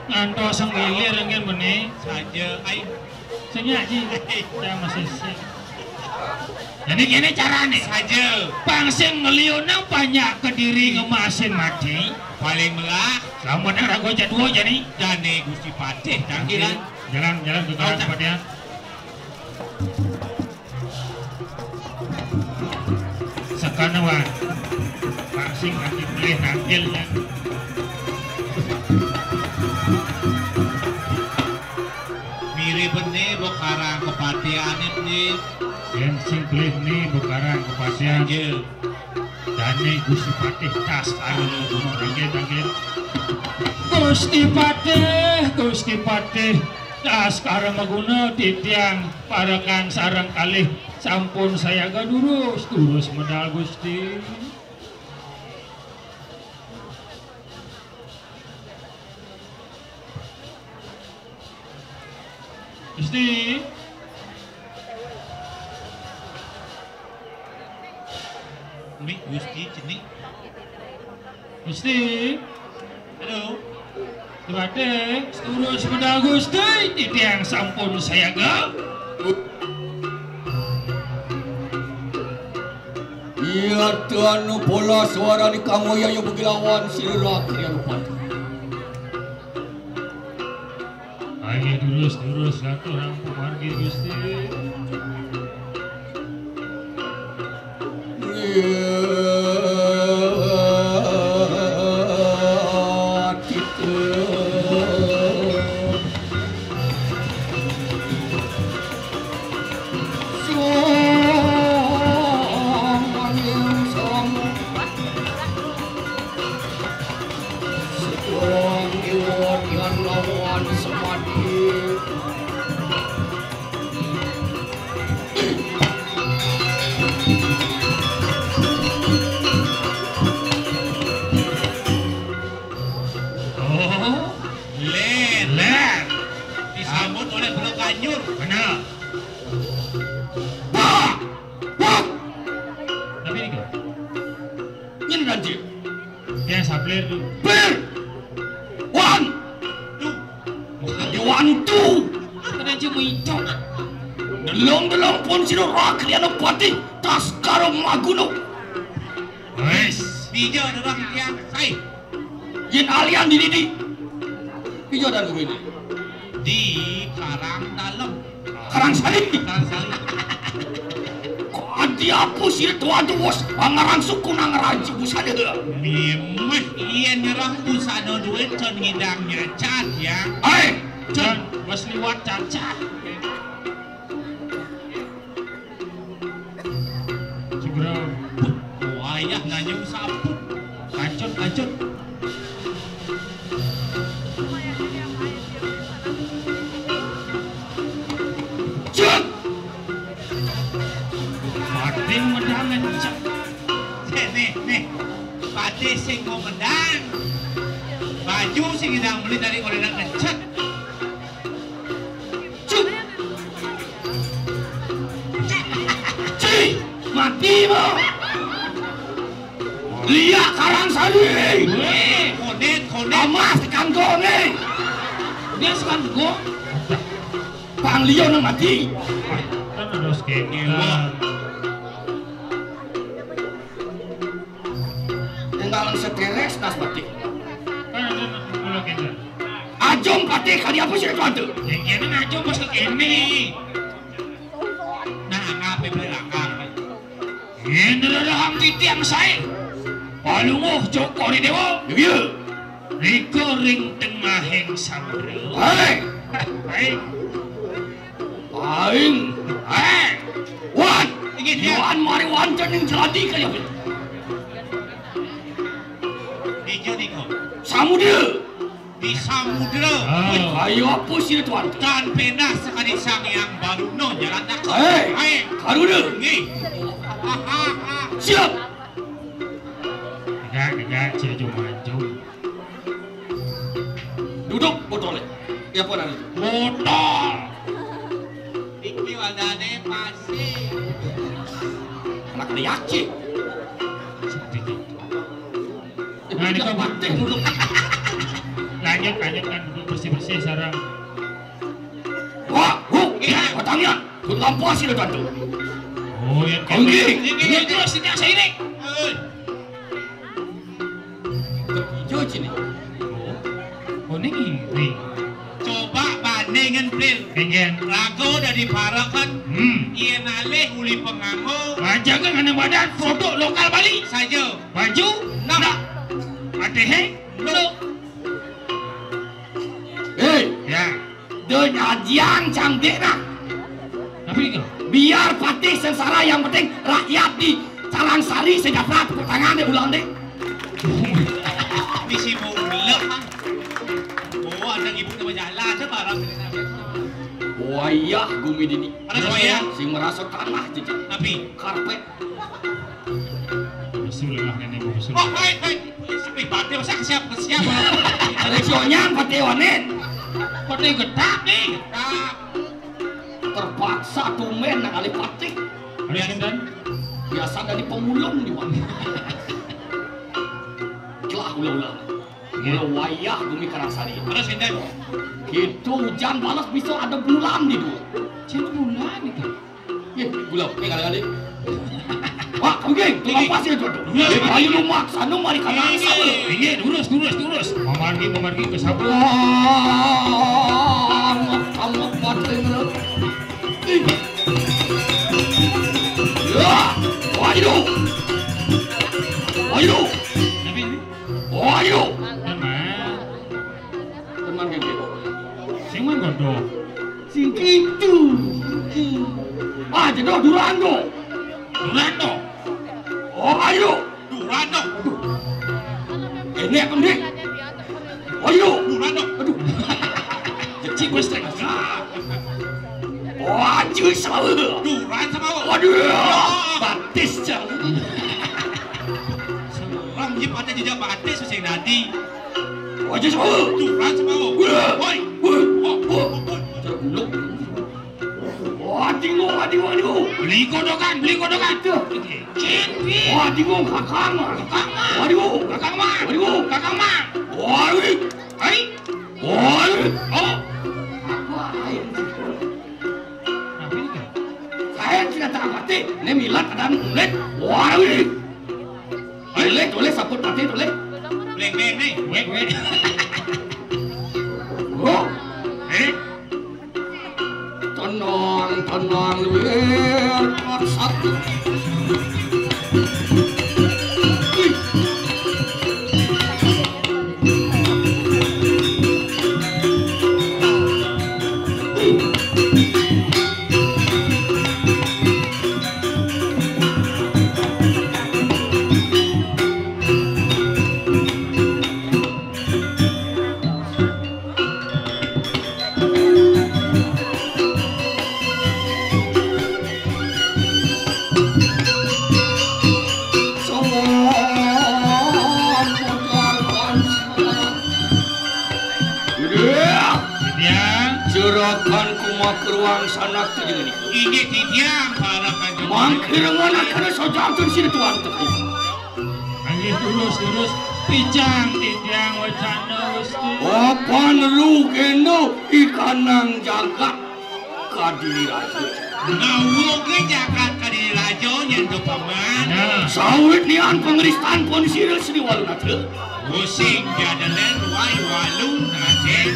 Ngantos senggilir ngin benih saja aing senyaji saya masih sih. Jadi gini caranya saja pangsin ngeliunang banyak ke diri ngemasin mati paling melah selamat yang ragu jadwal jadi jane Gusti Patih tangkilan jalan ke kanan pada sakanawan pangsin nanti boleh nakilnya mirip benih bokarang kepatian ini yang singklih nih bukaran kepastian saja dane Gusti Patih tas anu tanggil Gusti Patih tas sekarang maguna titiang parakan sarang kalih sampun saya gadurus medal Gusti Mi Gusti cening Gusti halo Patih terus medal Gusti titiang sampun saya ga iya anu bola suara di kamu yang begilawan sirah kiri lupa ayo terus satu rampu margi Gusti disambut oleh Belok Kanyur benar tapi ini kan ini nanti yang sapler tuh ber one two kena cuma itu delong pun sirah kiri lupa tas karo maguno wes bija orang tiang sai yin alian di hijau dan gue ini di Karang Dalam karang sali Karang Sali kok adi apa sih tuan angarang suku nangarang cibus ada gak mimah iya nyerang busana duit con ngidangnya cat ya hai dan bos liwat cacat Cibro wayah nganyung sapu kacut cek Pating mendangan cak nih Patih sing mau mendang baju sing ngidang beli dari orderan ngecat mati mo lihat karang sali kodet amas tekan go nih dia sekan go pang liyo nang mati kan ada skema tinggalan seteres nas mati kan ada bola kita ajong pati kali apa sih itu ada ini ngaco bos ke ini nah ngapain beli angkap ini ada hang titiang saya palunguh joko ni dewa iya Riko ring tengahing sambre hai baik aing wan ingin ya Yuan mari wan cening jeladi kali apa hijau nih kok samudra di samudera ayo apa sih itu ada dan penas sekali sang yang baru no jalan tak hei karuna nih siap enggak cijo maju duduk botolnya ya apa nanti botol iki wadane pasti anak liaci seperti itu Nah, ini kok Patih dulu. lanjut kan duduk bersih sarang. Wah, katanya, tuh lampu sih lo tuan tuh. Oh, ya ini terus ini yang saya ini. Hijau sini. Oh, ini. Coba bandingin Pril. Pengen. Rago udah diparakan. Iya nalih uli penganggo. Aja kan ada badan produk lokal Bali. Saja. Baju, nak. Patih, no. Hei, Ya. dengan ajian cantik nak. Tapi ini Biar Patih sengsara, yang penting rakyat di Calangsari sejahtera. Tepuk tangan deh ulang deh. Misi mau belak mah. Oh, ada ibu nama jalan aja barang. Wah iya, gumi dini. Mana saya? Si merasa tanah jejak Tapi. karpet. usul lah nenek usul. Oh, hai. Sepi pati masa kesiap. Lesionya Patih wanen. Patih getak nih. Terpaksa tumen nak kali Patih. Ada dan Biasa dari pemulung juga. Telah ulang-ulang. Mula wayah gumi Karangsari. Terus Indan. Gitu hujan balas bisa ada bulan di dua. Cek bulan itu. Ya, bulan. Kali-kali. Wah, geng, tulang pasir tu. Ayo lu maksa nu mari Karangsari. Ini terus. Memargi ke sabu. Kamu Patih ngelut. Ya, waduh. Tapi ini Waduh. teman. Teman gitu. Sing mah godo. Sing gitu. Jedok Durando. Durando. Oh, ayo. Durando. Ini apa nih? Ayo. Durando. Aduh. Cik gue strek. Wah, cuy salah. Duran sama lo. Waduh. Batis jang. Seorang jip ada jejak batis susah nadi. Wajah salah. Duran sama lo. Woi. Tergulung. Wah, dingung. Beli kodokan. Kini. Wah, dingung kakang. Waduh. Kakang mah. Waduh. Hai. Waduh. Oh. Apa air? Nah, ini kan. Saya tidak tahu Patih. Ini milat ada mulet. Waduh. Boleh saput Patih boleh. Bleng nih. Wek. Oh, tenang biar satu. Jerakan kumak ruang sanak tadi ini. Ini tiang para kanjeng. Mangkirangan akan sojatun sini tuan tepi. Angin lurus. Pijang wacana westi. Papan lu kendo ikanang jagat kadiri raja. Ngawur ke jakat kadiri rajo nyentuh paman. Nah. Sawit nian pengeristan pun siril sini walu nate. Pusing jadalan wai walung nadeng.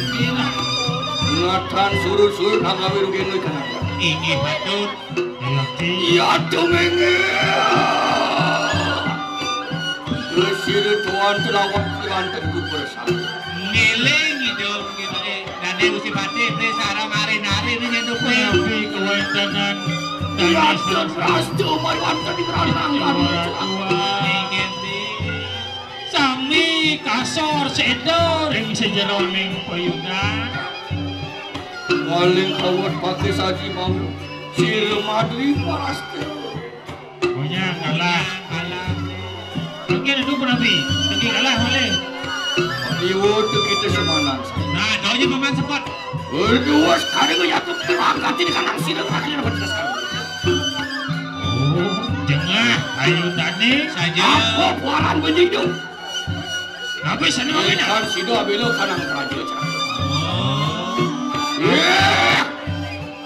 Ngatan surut hagawiru kendo ikanang. Ini patut. Iya tumenge. Kesir tuan telawat kiran teguh bersama. Ngeleng hidup gitu deh. Dan dia mesti pati beli sarang hari-hari ini nyentuh Tapi kewenangan Iya teras tuh mariwan tadi keranang kan. Ingin di. Sami kasor sedor yang sejarah ning payudan. Paling awat pakai saji mau. Sir madri paras tuh. Pokoknya kalah. Mungkin itu penapi. Tapi kalah boleh. Diwo tuh kita semanang. Nah, doanya paman sempat. Berdua sekarang jatuh terangkat ini kanang siril akhirnya dapat sekarang. Oh, jengah ayo tadi Saja. Apa puaran begitu? Apa sana mana? Ikan sido abelo kanang praja cara.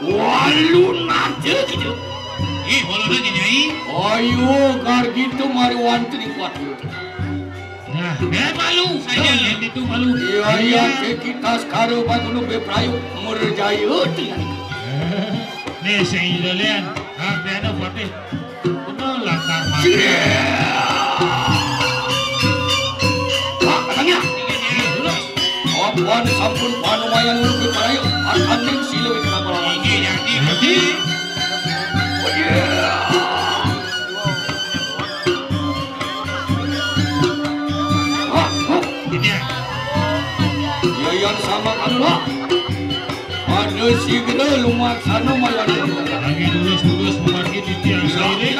Walun aja gitu. Waluna nyai. Ayo gar gitu mari wantri kuat. Nah, malu. Saya yang itu malu. Iya kita sekarang bagunu beprayu merjaya tiang. Nih saya idolian. Apa ada patih? Benar lakar mati. Pak katanya. Apaan sampun panumayan urut beprayu. Arkaning silu kenapa lama? Jadi. Oh yeah. Yayan sama kan lah. Ada si gede lumak sana mayan. Lagi tulus memargi di tiang sairing.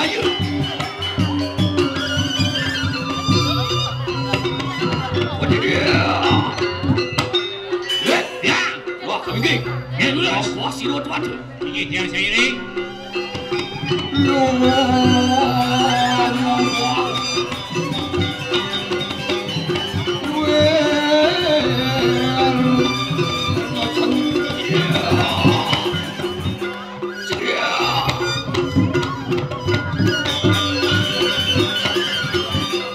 Ya, wah kami tulus. Wah si rot wat. Ini tiang sairing.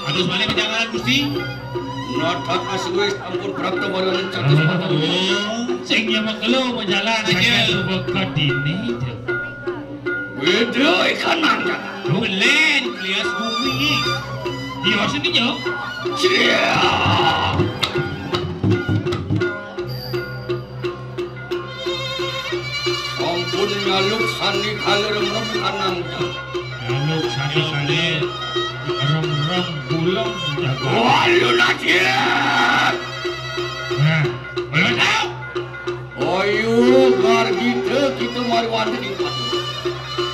Aduh mana penjagalan Gusti? Natak aswes ampun prakta baru catus patah. Sing nya makelo menjalan saja bekat ini. Beda ikan nangka. Belen klias bumi. Dia sini jo. Cia. Ampun nyaluk sandi kalerem kanang. Lalu sani rem pulang jaga. Walu lagi. Nah, boleh tahu? Ayo gar kita mari wanti di tempat.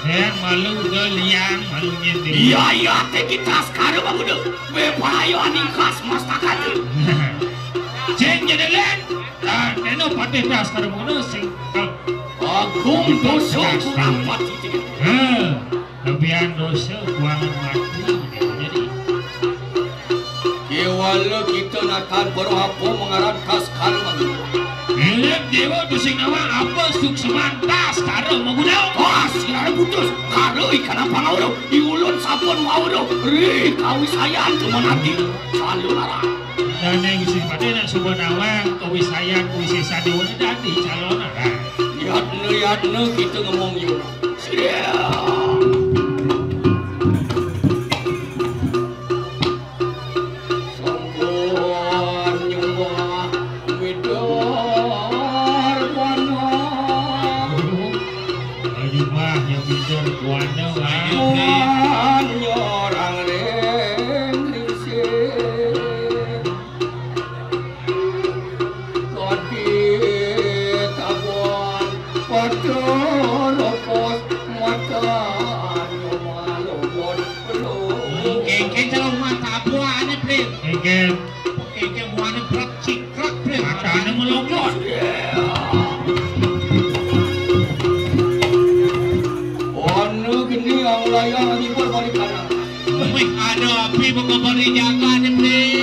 Yang malu udah liang, malu nyendiri. Iya teh kita sekarang bagus deh. Bepayo aning khas mastakan. Ceng jadi len. Ah, neno patih dah sekarang mana sing. Agung dosa kurang pati tiga. Lebihan dosa kuangan mati. Jadi. Kewala kita natan baru apa mengaran khas sekarang bagus. Elem dewa tu sing nama apa suk semantas sekarang mengguna. Wah, sinar putus. Karo ikan apa ngawro? Diulun sapon ngawro. Ri, kawisayan cuma nanti. Selalu lara. Dan yang sing pada nak subah nawang kawisayan kawisesa dewa ni tadi calon ada. Lihat kita ngomong yuk. Siap. Ada api mengembali jaga nih.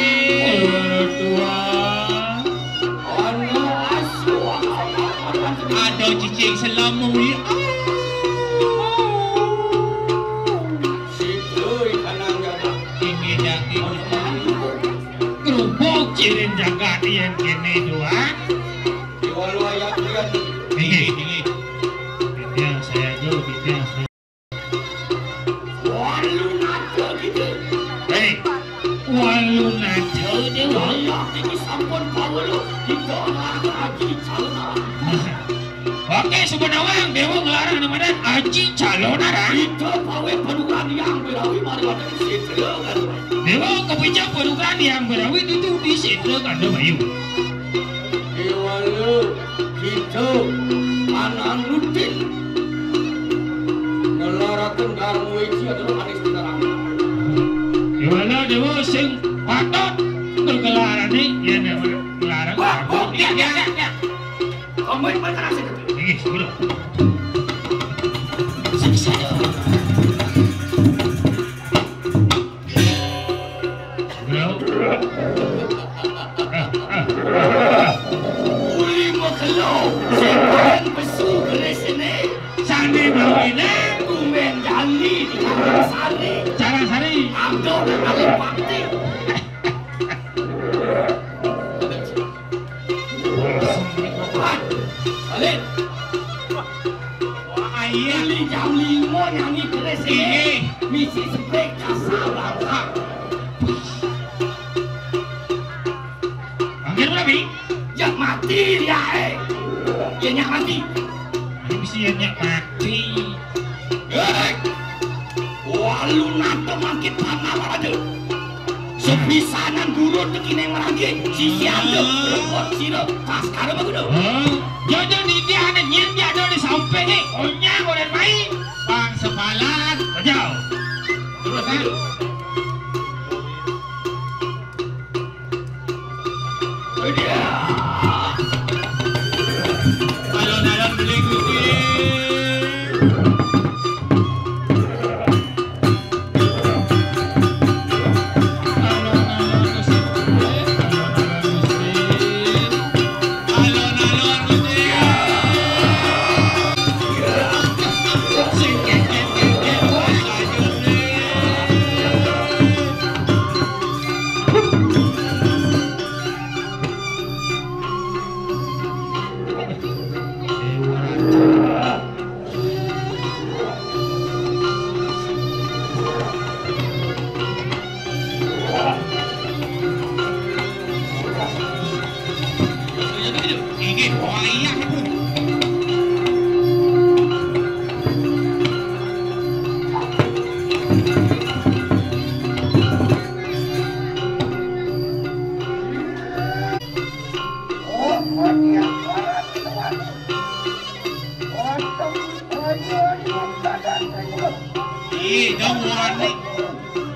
Ada cicing selamu ni. Ini dah kerupuk cirin jaga yang kene dua. Walau ayat lihat. Ini. Dia saya jo dia. Walau nato dewa. Ini sampun power kita ngaji calon. Oke, sebenarnya dewa ngelarang namanya aji calon arah. Kita pawe padukan yang berawi mari wadah setra kan. Dewa kepijak padukan yang berawi itu di setra kan bayu. Dewa kita anak rutin. Ngelarakan garmu isi adalah manis terang. Dewa sing patot kelgelaran ni ya dewa ngelarang. Ya. Kamu yang berkeras itu. Ini sebelum. Siksa. Bro. Uli makelo, sekarang besu keresene. Sandi bawina. Kumen jali di Karang Sari. Cara sari. Ando kali pakti. Balik. Wah, iya. Uli jam 5 nyanyi keresene. Iya. Misi sepek kasalang. Panggil berapa? Jak mati dia Dia nyak mati. Ini bisa nyak mati. Walu nato makin panah aja. Sepisanan gurun tekine meragi. Sisi ando repot siro. Tas karo bagudo. Jodoh di dia ada nyanya di sampai ni. Onya boleh main. Bang sepalan. Jauh. Terus kan? Dia. Alon-alon beli kucing. Alon-alon kucing. Sing ket ket ket ket. Lanjut nih. Ini wah iya itu.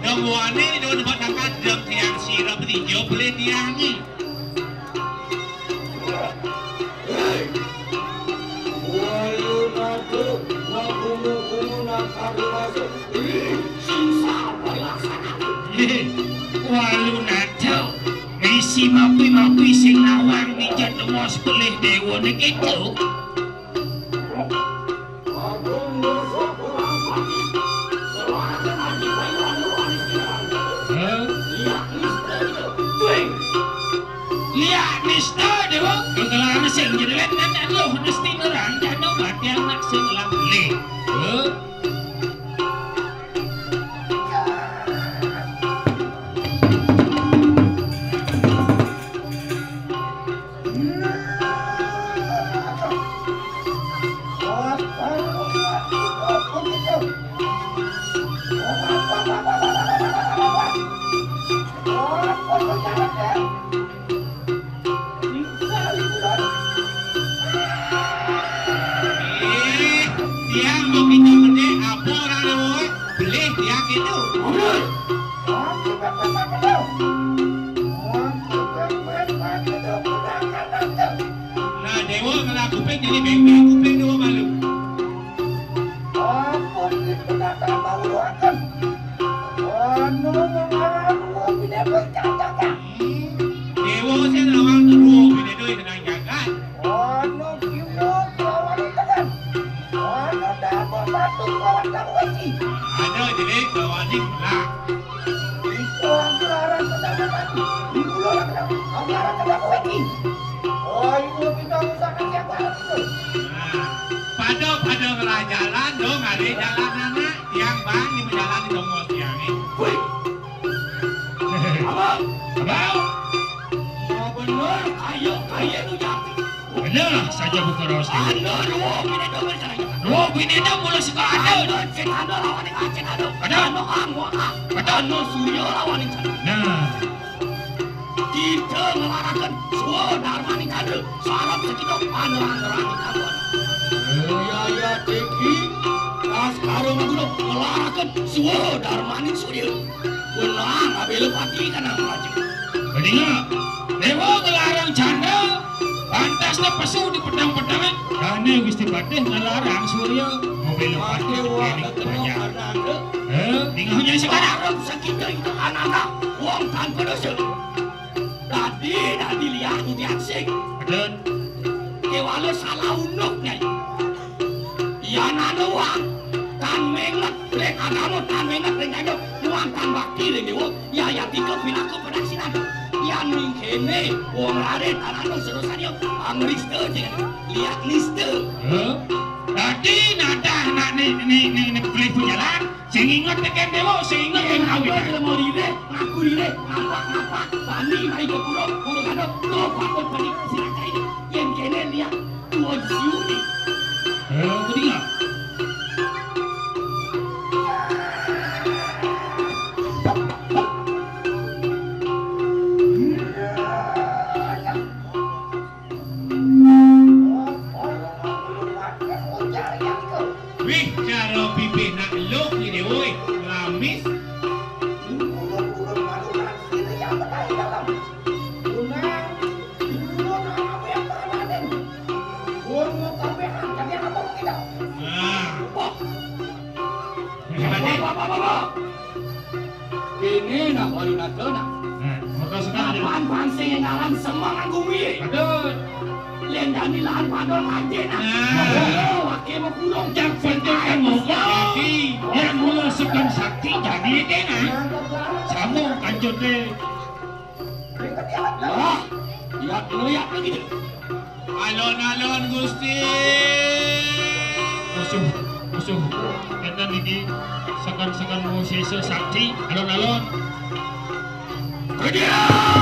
Dong wani do dapat angkat dong tiang sirap hijau beli tiangi. Walu nato wakumu nakaru masuk. Sisa pelaksana. Walu nato. Isi mapui sing nawang ni jatuh mos pelih dewa ni gitu. Lihat Mister dewa. Kalau sing jadi dan lo mesti orang jangan buat yang nak sing lambeli. Tiang mau kita gede apa orang dewa beli tiang itu. Nah dewa kalau kuping jadi beng-beng kuping dewa malu. Dewa saya nawang terus bini doi tenang jagat. Ada jadi gawani pelak. Pada ngelajalan dong ada jalan anak tiang bang di menjalani tonggo tiang ini. Wih. Abang. Abang. Ya benar kaya tu jati. Benar saja bukan ros ni. Anda dua bini dua bercaranya. Dua bini dah mula sekarang ada. Anda cek anda lawan yang acek anda. Ada. Anda angwa. Anda surya lawan yang sana. Nah, Kita ngelarakan semua darmani kade. Sarap sekitar panerang-nerang kawan. Ya teki. Nah sekarang aku dah ngelarakan semua darmani surya. Benang abel pati kan ang maju. Beninga, dewa ngelarang canda, pantasnya pesu di pedang-pedangan. Karena Gusti Patih ngelarang Surya mobil pati ini banyak. Tinggalnya sekarang. Sarap sekitar itu anak-anak. wong tanpa dosa. Tadi lihat ujian sing. Aden. Kewala salah unuk nyai. Ya nana wang kan mengat rek agama kan mengat rek ayo nuang kan bakti rek dewa. Ya tiga pilaku pedaksinan. Ya ning kene wong lare tanano serosanyo angriste lihat liste. Tadi nada nak ni beli jalan. Sing ingat tekan dewa, sing ingat yang awit. Mau dire, ngaku dire, ngapak. Bani mai ke puro kado to pakot bani silakai. Yang kene lihat tuan siuni. Ketinggal. Wih, cara pipi nak elok ni woi, lamis. Kene nak baru nak kena. Maka sekarang Apaan pansing yang ngalam semua nganggu miye. Aden. Lendani lahan padol aja nak. Wake mau kurung. Yang penting kan mau jadi. Yang mula sekan sakti jadi kena. Sama kancut deh. Lah, lihat lagi deh. Alon-alon Gusti. Musuh. Kena ini sekan mau sisa sakti. Alon-alon. Kedia!